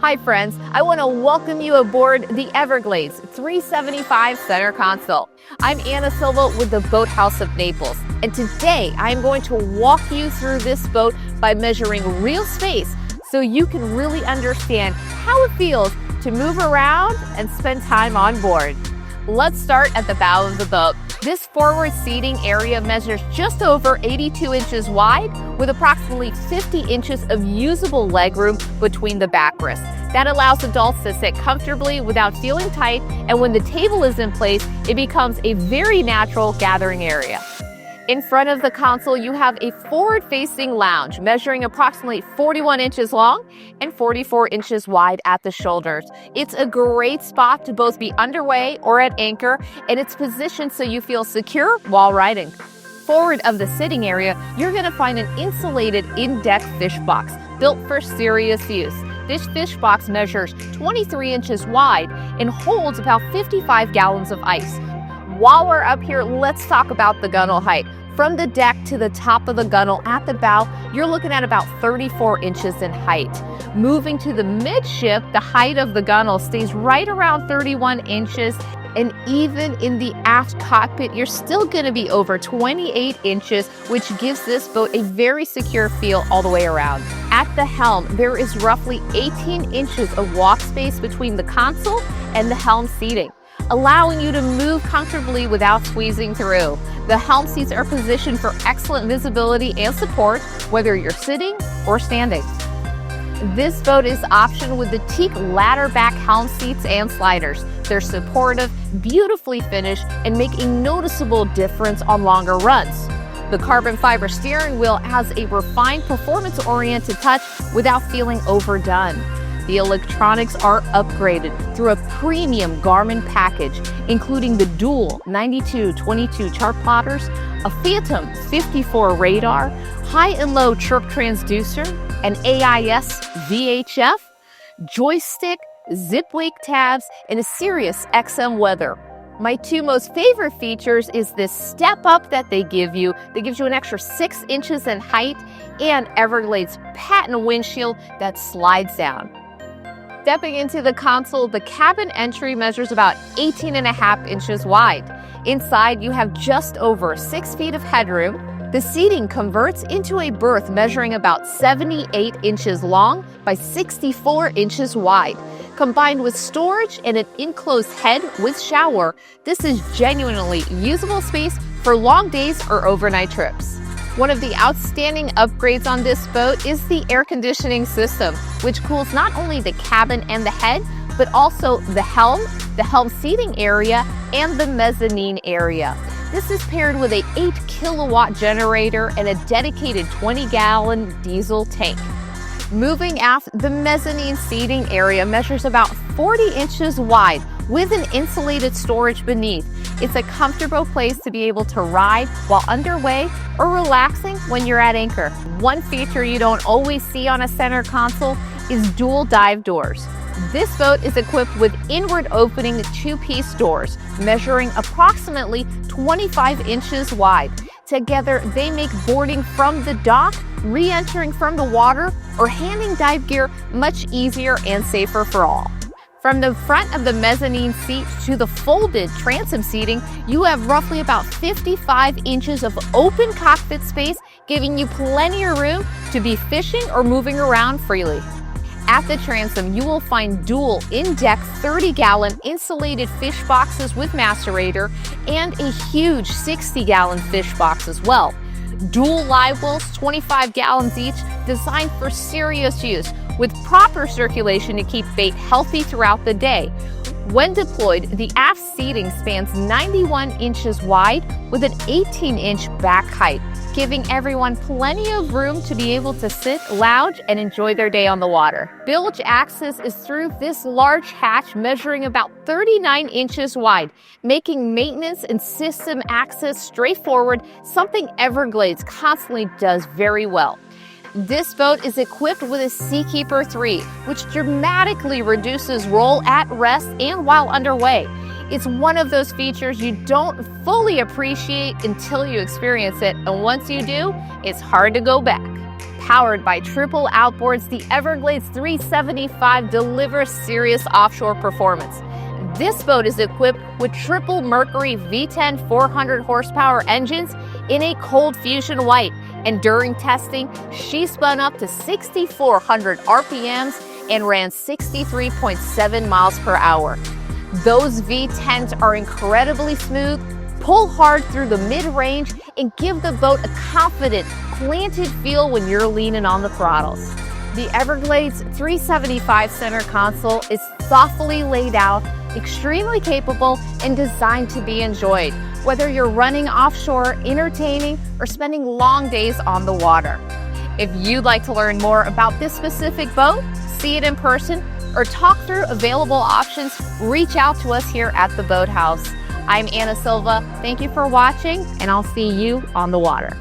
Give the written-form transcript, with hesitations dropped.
Hi friends, I want to welcome you aboard the Everglades 375 center console. I'm Anna Silva with the Boathouse of Naples, and today I'm going to walk you through this boat by measuring real space so you can really understand how it feels to move around and spend time on board. Let's start at the bow of the boat. This forward seating area measures just over 82 inches wide with approximately 50 inches of usable legroom between the backrests. That allows adults to sit comfortably without feeling tight, and when the table is in place, it becomes a very natural gathering area. In front of the console, you have a forward-facing lounge measuring approximately 41 inches long and 44 inches wide at the shoulders. It's a great spot to both be underway or at anchor, and it's positioned so you feel secure while riding. Forward of the sitting area, you're going to find an insulated in-deck fish box built for serious use. This fish box measures 23 inches wide and holds about 55 gallons of ice. While we're up here, let's talk about the gunnel height. From the deck to the top of the gunnel at the bow, you're looking at about 34 inches in height. Moving to the midship, the height of the gunnel stays right around 31 inches, and even in the aft cockpit, you're still going to be over 28 inches, which gives this boat a very secure feel all the way around. At the helm, there is roughly 18 inches of walk space between the console and the helm seating, allowing you to move comfortably without squeezing through. The helm seats are positioned for excellent visibility and support, whether you're sitting or standing. This boat is optioned with the teak ladder back helm seats and sliders. They're supportive, beautifully finished, and make a noticeable difference on longer runs. The carbon fiber steering wheel has a refined, performance-oriented touch without feeling overdone. The electronics are upgraded through a premium Garmin package, including the dual 92/22 chart plotters, a Phantom 54 radar, high and low chirp transducer, an AIS VHF, joystick, zip wake tabs, and a Sirius XM weather. My two most favorite features is this step up that they give you. That gives you an extra 6 inches in height, and Everglades patent windshield that slides down. Stepping into the console, the cabin entry measures about 18.5 inches wide. Inside, you have just over 6 feet of headroom. The seating converts into a berth measuring about 78 inches long by 64 inches wide. Combined with storage and an enclosed head with shower, this is genuinely usable space for long days or overnight trips. One of the outstanding upgrades on this boat is the air conditioning system, which cools not only the cabin and the head, but also the helm seating area, and the mezzanine area. This is paired with an 8-kilowatt generator and a dedicated 20-gallon diesel tank. Moving aft, the mezzanine seating area measures about 40 inches wide with an insulated storage beneath. It's a comfortable place to be able to ride while underway or relaxing when you're at anchor. One feature you don't always see on a center console is dual dive doors. This boat is equipped with inward opening 2-piece doors measuring approximately 25 inches wide. Together, they make boarding from the dock, re-entering from the water, or handing dive gear much easier and safer for all. From the front of the mezzanine seat to the folded transom seating, you have roughly about 55 inches of open cockpit space, giving you plenty of room to be fishing or moving around freely. At the transom, you will find dual in-deck 30-gallon insulated fish boxes with macerator and a huge 60-gallon fish box as well. Dual live wells, 25 gallons each, designed for serious use with proper circulation to keep bait healthy throughout the day. When deployed, the aft seating spans 91 inches wide with an 18-inch back height, giving everyone plenty of room to be able to sit, lounge, and enjoy their day on the water. Bilge access is through this large hatch measuring about 39 inches wide, making maintenance and system access straightforward, something Everglades constantly does very well. This boat is equipped with a Seakeeper 3, which dramatically reduces roll at rest and while underway. It's one of those features you don't fully appreciate until you experience it, and once you do, it's hard to go back. Powered by triple outboards, the Everglades 375 delivers serious offshore performance. This boat is equipped with triple Mercury V10 400 horsepower engines in a cold fusion white, and during testing, she spun up to 6,400 RPMs and ran 63.7 miles per hour. Those V10s are incredibly smooth, pull hard through the mid-range, and give the boat a confident, planted feel when you're leaning on the throttles. The Everglades 375 center console is thoughtfully laid out, extremely capable, and designed to be enjoyed, whether you're running offshore, entertaining, or spending long days on the water. If you'd like to learn more about this specific boat, see it in person, or talk through available options, reach out to us here at the Boathouse. I'm Anna Silva. Thank you for watching, and I'll see you on the water.